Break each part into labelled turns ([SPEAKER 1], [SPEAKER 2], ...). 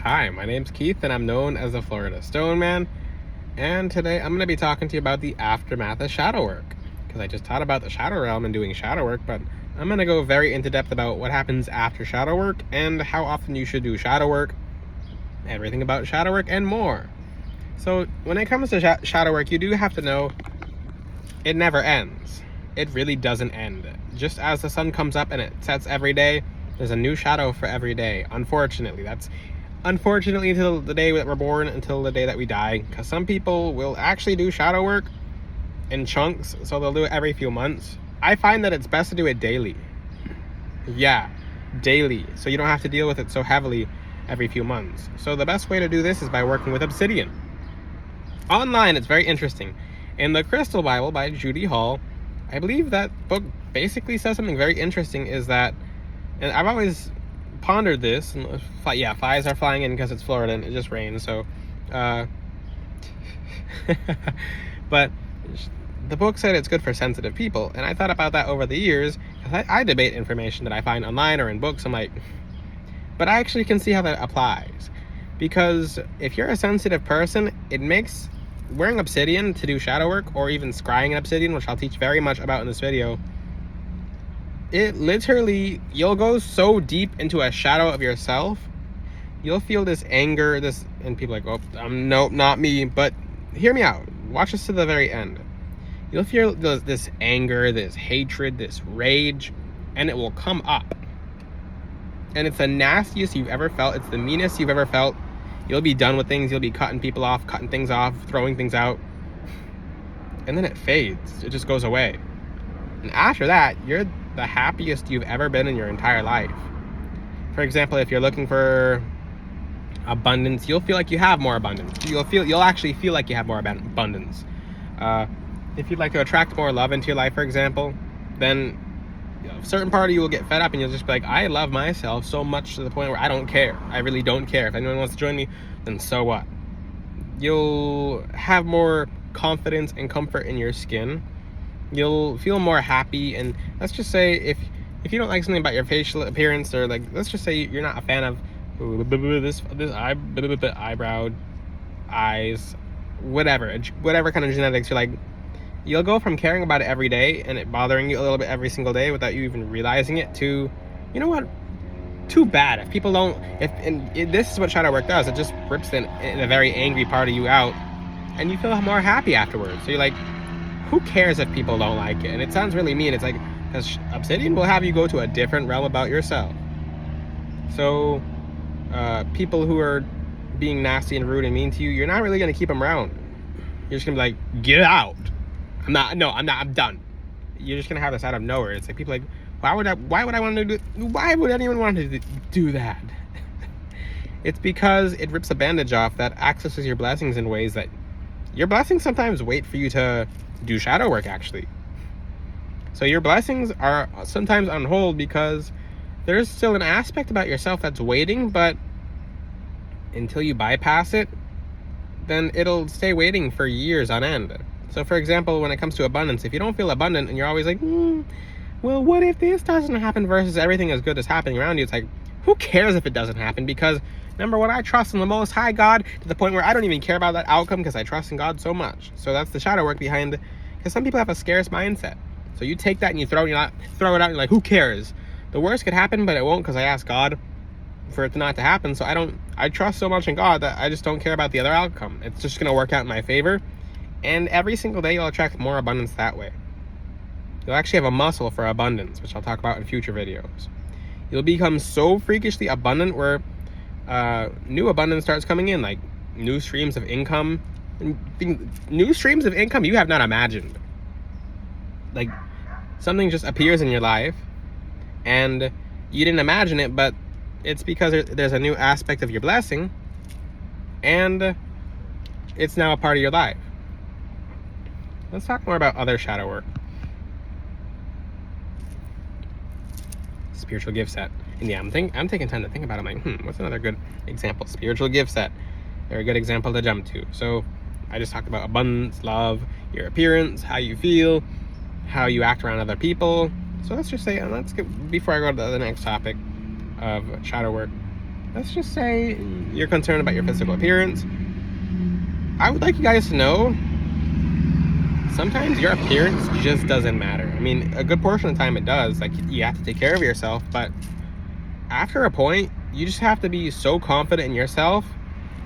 [SPEAKER 1] Hi, my name's Keith, and I'm known as the Florida Stone Man. And today I'm going to be talking to you about the aftermath of shadow work. Because I just taught about the shadow realm and doing shadow work, but I'm going to go very into depth about what happens after shadow work and how often you should do shadow work, everything about shadow work, and more. So, when it comes to shadow work, you do have to know it never ends. It really doesn't end. Just as the sun comes up and it sets every day, there's a new shadow for every day. Unfortunately, until the day that we're born, until the day that we die, because some people will actually do shadow work in chunks, so they'll do it every few months. I find that it's best to do it daily. Yeah, daily, so you don't have to deal with it so heavily every few months. So the best way to do this is by working with Obsidian. Online, it's very interesting. In the Crystal Bible by Judy Hall, I believe that book basically says something very interesting, is that, and I've always pondered this, and flies are flying in because it's Florida and it just rains, so but the book said it's good for sensitive people, and I thought about that over the years, because I debate information that I find online or in books. I'm like, but I actually can see how that applies, because if you're a sensitive person, it makes wearing obsidian to do shadow work, or even scrying in obsidian, which I'll teach very much about in this video, it literally, you'll go so deep into a shadow of yourself, you'll feel this anger, and people are like, oh, nope, not me, but hear me out, watch this to the very end. You'll feel this anger, this hatred, this rage, and it will come up. And it's the nastiest you've ever felt, it's the meanest you've ever felt. You'll be done with things, you'll be cutting people off, cutting things off, throwing things out, and then it fades, it just goes away. And after that, you're the happiest you've ever been in your entire life. For example, if you're looking for abundance, you'll feel like you have more abundance. You'll actually feel like you have more abundance. If you'd like to attract more love into your life, for example, then a certain part of you will get fed up and you'll just be like, I love myself so much to the point where I don't care. I really don't care. If anyone wants to join me, then so what? You'll have more confidence and comfort in your skin. You'll feel more happy, and let's just say if you don't like something about your facial appearance, or like, let's just say you're not a fan of this eyebrow, eyes, whatever kind of genetics, you're like, you'll go from caring about it every day and it bothering you a little bit every single day without you even realizing it, to, you know what, too bad. If people don't, this is what shadow work does, it just rips in a very angry part of you out, and you feel more happy afterwards. So you're like, who cares if people don't like it? And it sounds really mean. It's like, because obsidian will have you go to a different realm about yourself. So people who are being nasty and rude and mean to you, you're not really going to keep them around. You're just going to be like, get out. I'm done. You're just going to have this out of nowhere. It's like, people like, why would anyone want to do that? It's because it rips a bandage off that accesses your blessings in ways that your blessings sometimes wait for you to do shadow work, actually. So your blessings are sometimes on hold because there's still an aspect about yourself that's waiting, but until you bypass it, then it'll stay waiting for years on end. So for example, when it comes to abundance, if you don't feel abundant and you're always like, well, what if this doesn't happen, versus everything as good as happening around you, it's like, who cares if it doesn't happen? Because number one, I trust in the Most High God to the point where I don't even care about that outcome, because I trust in God so much. So that's the shadow work behind, because some people have a scarce mindset. So you take that and you throw it out, and you're like, who cares? The worst could happen, but it won't, because I asked God for it not to happen. So I trust so much in God that I just don't care about the other outcome. It's just going to work out in my favor. And every single day you'll attract more abundance that way. You'll actually have a muscle for abundance, which I'll talk about in future videos. You'll become so freakishly abundant where new abundance starts coming in, like new streams of income you have not imagined. Like, something just appears in your life and you didn't imagine it, but it's because there's a new aspect of your blessing and it's now a part of your life. Let's talk more about other shadow work. Spiritual gift set. And yeah, I'm taking time to think about it. I'm like, what's another good example? Spiritual gift set. Very good example to jump to. So I just talked about abundance, love, your appearance, how you feel, how you act around other people. So let's just say, before I go to the next topic of shadow work, let's just say you're concerned about your physical appearance. I would like you guys to know, sometimes your appearance just doesn't matter. I mean, a good portion of the time it does. Like, you have to take care of yourself, but after a point, you just have to be so confident in yourself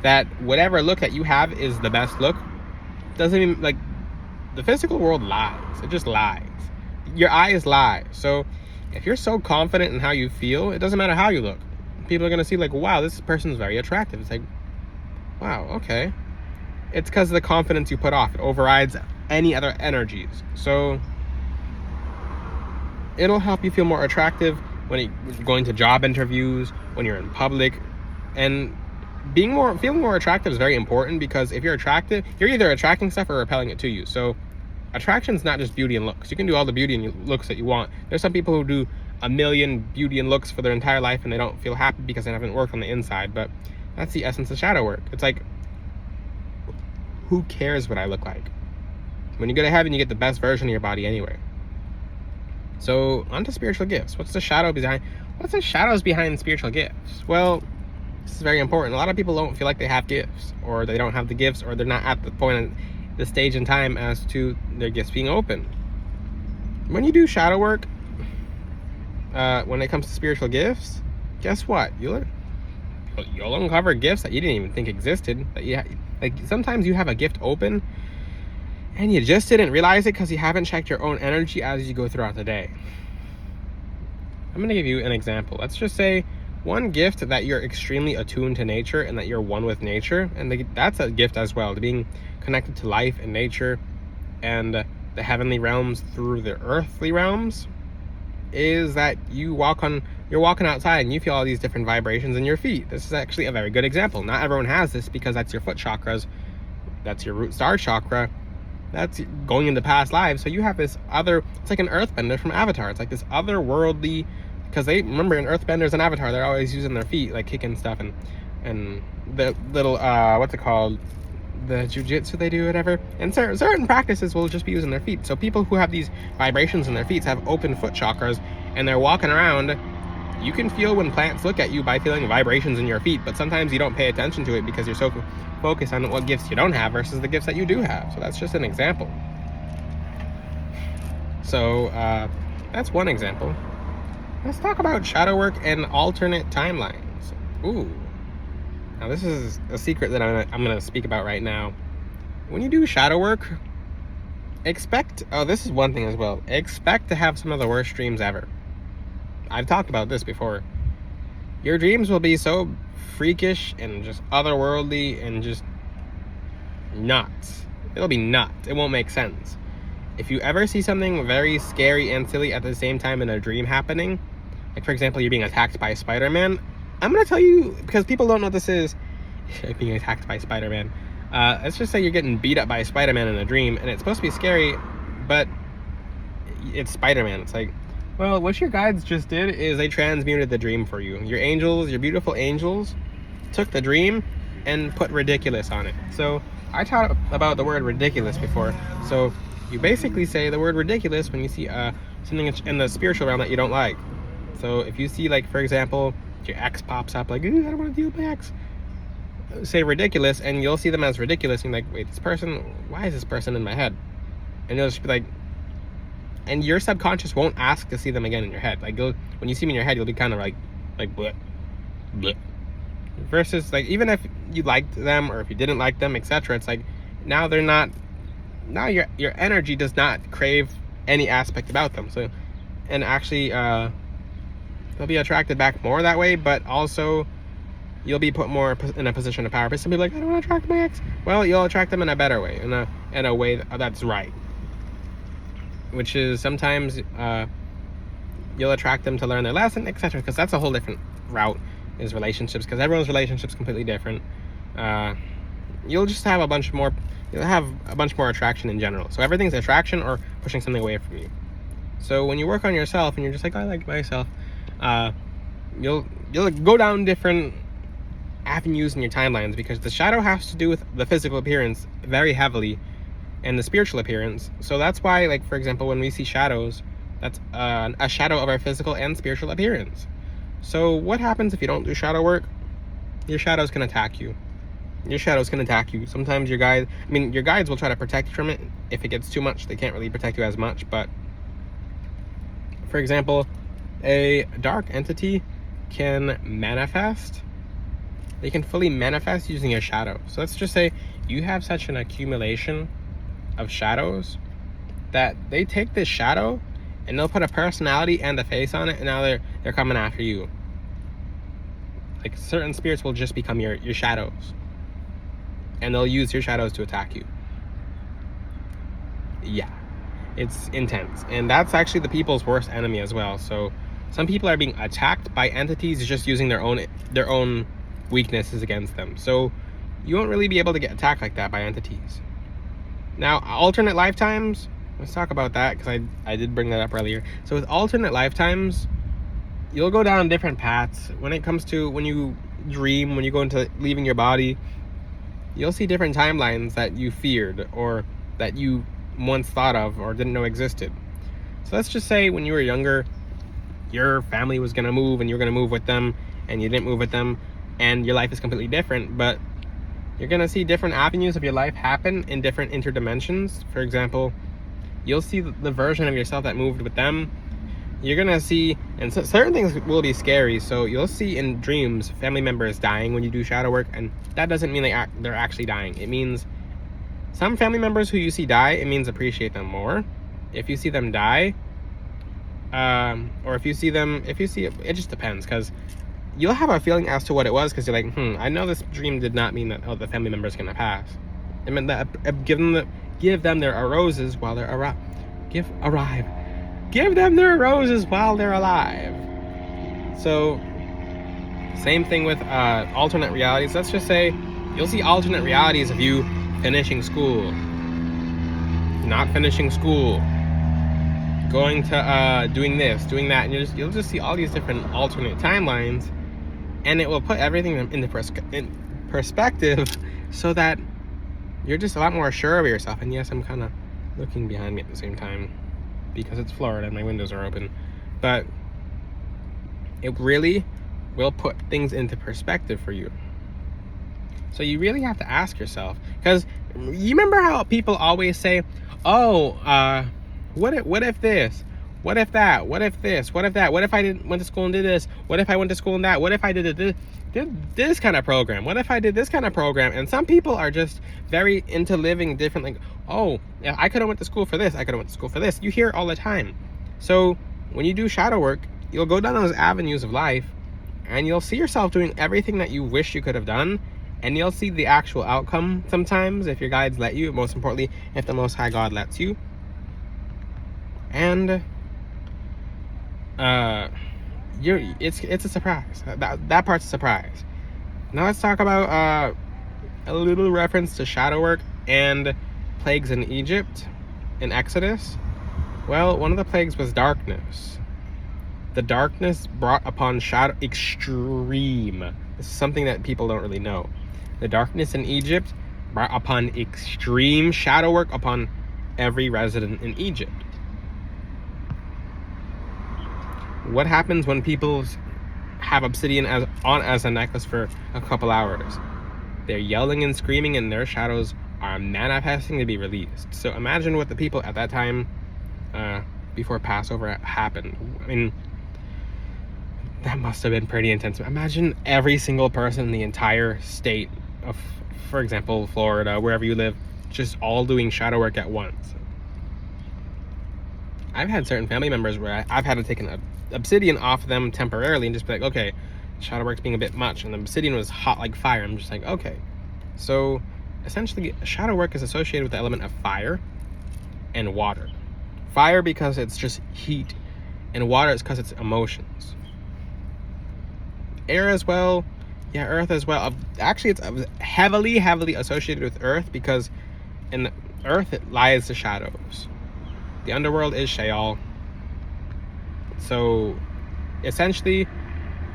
[SPEAKER 1] that whatever look that you have is the best look. Doesn't even, like, the physical world lies. It just lies. Your eyes lie. So if you're so confident in how you feel, it doesn't matter how you look. People are going to see, like, wow, this person's very attractive. It's like, wow, okay. It's because of the confidence you put off. It overrides any other energies. So it'll help you feel more attractive when you're going to job interviews, when you're in public. And feeling more attractive is very important, because if you're attractive, you're either attracting stuff or repelling it to you. So attraction is not just beauty and looks. You can do all the beauty and looks that you want. There's some people who do a million beauty and looks for their entire life and they don't feel happy because they haven't worked on the inside. But that's the essence of shadow work. It's like, who cares what I look like? When you go to heaven, you get the best version of your body anyway. So onto spiritual gifts. What's the shadows behind spiritual gifts? Well, this is very important. A lot of people don't feel like they have gifts, or they don't have the gifts, or they're not at the point, the stage in time as to their gifts being open. When you do shadow work, when it comes to spiritual gifts, guess what? You'll uncover gifts that you didn't even think existed. Like, sometimes you have a gift open and you just didn't realize it because you haven't checked your own energy as you go throughout the day. I'm going to give you an example. Let's just say one gift that you're extremely attuned to nature and that you're one with nature, and that's a gift as well, to being connected to life and nature and the heavenly realms through the earthly realms, is that you're walking outside and you feel all these different vibrations in your feet. This is actually a very good example. Not everyone has this, because that's your foot chakras, that's your root star chakra, that's going into past lives. So you have this other, it's like an earthbender from Avatar. It's like this otherworldly, because they remember in earthbenders and Avatar, they're always using their feet, like kicking stuff, and the little what's it called, the jujitsu they do, whatever. And certain practices will just be using their feet. So people who have these vibrations in their feet have open foot chakras, and they're walking around. You can feel when plants look at you by feeling vibrations in your feet, but sometimes you don't pay attention to it because you're so focused on what gifts you don't have versus the gifts that you do have. So that's just an example. So that's one example. Let's talk about shadow work and alternate timelines. Ooh. Now this is a secret that I'm going to speak about right now. When you do shadow work, this is one thing as well. Expect to have some of the worst dreams ever. I've talked about this before. Your dreams will be so freakish and just otherworldly and just nuts. It'll be nuts. It won't make sense. If you ever see something very scary and silly at the same time in a dream happening, like for example, you're being attacked by Spider-Man, I'm going to tell you, because people don't know what this is, being attacked by Spider-Man. Let's just say you're getting beat up by Spider-Man in a dream, and it's supposed to be scary, but it's Spider-Man. It's like, well, what your guides just did is they transmuted the dream for you. Your angels, your beautiful angels, took the dream and put ridiculous on it. So I taught about the word ridiculous before. So you basically say the word ridiculous when you see something in the spiritual realm that you don't like. So if you see, like, for example, your ex pops up, like, I don't want to deal with my ex, say ridiculous, and you'll see them as ridiculous, and you're like, wait, why is this person in my head? And you'll just be like, and your subconscious won't ask to see them again in your head. Like, when you see them in your head, you'll be kind of like bleh, bleh. Versus, like, even if you liked them or if you didn't like them, etc., it's like, now your energy does not crave any aspect about them. So, and actually, they'll be attracted back more that way, but also you'll be put more in a position of power. But some people are like, I don't want to attract my ex. Well, you'll attract them in a better way, in a way that's right. Which is sometimes you'll attract them to learn their lesson, etc. Because that's a whole different route, is relationships. Because everyone's relationship's completely different. You'll just have a bunch more attraction in general. So everything's attraction or pushing something away from you. So when you work on yourself and you're just like, I like myself, you'll go down different avenues in your timelines, because the shadow has to do with the physical appearance very heavily and the spiritual appearance. So that's why, like, for example, when we see shadows, that's a shadow of our physical and spiritual appearance. So what happens if you don't do shadow work? your shadows can attack you. Your shadows can attack you. Sometimes your guides will try to protect you from it. If it gets too much, they can't really protect you as much. But for example, a dark entity can manifest. They can fully manifest using your shadow. So let's just say you have such an accumulation of shadows that they take this shadow and they'll put a personality and a face on it, and now they're coming after you. Like, certain spirits will just become your shadows, and they'll use your shadows to attack you. Yeah, it's intense, and that's actually the people's worst enemy as well. So some people are being attacked by entities just using their own weaknesses against them. So you won't really be able to get attacked like that by entities. Now, alternate lifetimes, let's talk about that, because I did bring that up earlier. So with alternate lifetimes, you'll go down different paths. When it comes to when you dream, when you go into leaving your body, you'll see different timelines that you feared or that you once thought of or didn't know existed. So let's just say when you were younger, your family was going to move and you're going to move with them, and you didn't move with them, and your life is completely different, but you're going to see different avenues of your life happen in different interdimensions. For example, you'll see the version of yourself that moved with them. You're going to see, and so certain things will be scary, so you'll see in dreams family members dying when you do shadow work, and that doesn't mean they're actually dying. It means some family members who you see die, it means appreciate them more. If you see them die, or if you see it just depends, because you'll have a feeling as to what it was, because you're like, I know this dream did not mean that, oh, the family member is going to pass. It meant that give them their roses while they're give them their roses while they're alive. So same thing with alternate realities. Let's just say you'll see alternate realities of you finishing school, not finishing school, going to doing this, doing that, and you'll just see all these different alternate timelines, and it will put everything in perspective, so that you're just a lot more sure of yourself. And yes, I'm kind of looking behind me at the same time because it's Florida and my windows are open, but it really will put things into perspective for you. So you really have to ask yourself, because you remember how people always say, oh, what if this? What if that? What if this? What if that? What if I went to school and did this? What if I went to school and that? What if I did this kind of program? What if I did this kind of program? And some people are just very into living different, like, oh, yeah, I could have went to school for this. I could have went to school for this. You hear it all the time. So when you do shadow work, you'll go down those avenues of life, and you'll see yourself doing everything that you wish you could have done, and you'll see the actual outcome sometimes if your guides let you, most importantly, if the Most High God lets you. And it's a surprise. That part's a surprise. Now let's talk about a little reference to shadow work and plagues in Egypt in Exodus. Well, one of the plagues was darkness. The darkness brought upon shadow extreme. This is something that people don't really know. The darkness in Egypt brought upon extreme shadow work upon every resident in Egypt. What happens when people have obsidian as a necklace for a couple hours? They're yelling and screaming, and their shadows are manifesting to be released. So imagine what the people at that time, before Passover happened. I mean, that must have been pretty intense. Imagine every single person in the entire state of, for example, Florida, wherever you live, just all doing shadow work at once. I've had certain family members where I've had to take an obsidian off them temporarily and just be like, okay, shadow work's being a bit much, and the obsidian was hot like fire. I'm just like, okay. So essentially, shadow work is associated with the element of fire and water. Fire because it's just heat, and water is because it's emotions. Air as well, yeah, earth as well. Actually, it's heavily associated with earth, because in the earth it lies the shadows. The underworld is Sheol. So essentially,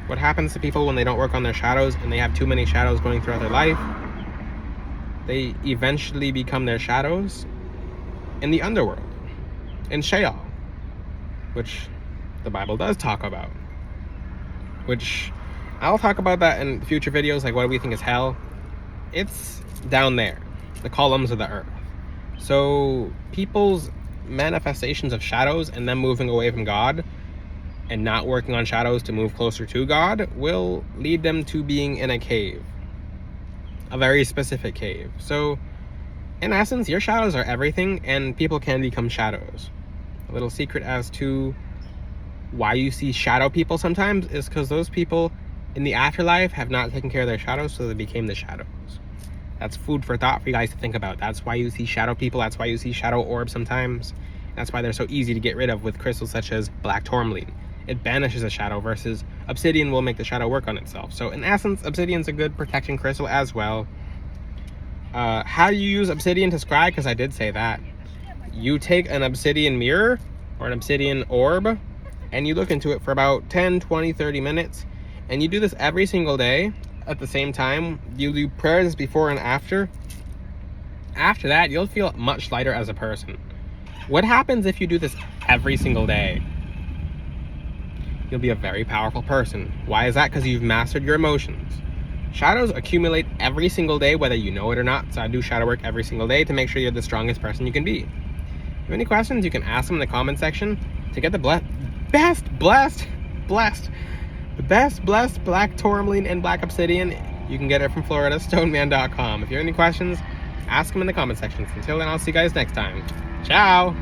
[SPEAKER 1] what happens to people when they don't work on their shadows and they have too many shadows going throughout their life, they eventually become their shadows in the underworld, in Sheol, which the Bible does talk about, which I'll talk about that in future videos, like what do we think is hell. It's down there, the columns of the earth. So people's manifestations of shadows and them moving away from God and not working on shadows to move closer to God will lead them to being in a cave, a very specific cave. So in essence, your shadows are everything, and people can become shadows. A little secret as to why you see shadow people sometimes is because those people in the afterlife have not taken care of their shadows, so they became the shadows. That's food for thought for you guys to think about. That's why you see shadow people. That's why you see shadow orbs sometimes. That's why they're so easy to get rid of with crystals such as black tourmaline. It banishes a shadow, versus obsidian will make the shadow work on itself. So in essence, obsidian's a good protection crystal as well. How do you use obsidian to scry? Because I did say that. You take an obsidian mirror or an obsidian orb and you look into it for about 10, 20, 30 minutes. And you do this every single day at the same time. You do prayers before and after. After that, you'll feel much lighter as a person. What happens if you do this every single day? You'll be a very powerful person. Why is that? Because you've mastered your emotions. Shadows accumulate every single day, whether you know it or not. So I do shadow work every single day to make sure you're the strongest person you can be. If you have any questions, you can ask them in the comment section to get the best blessed black tourmaline and black obsidian. You can get it from Florida, stoneman.com. If you have any questions, ask them in the comment section. Until then, I'll see you guys next time. Ciao!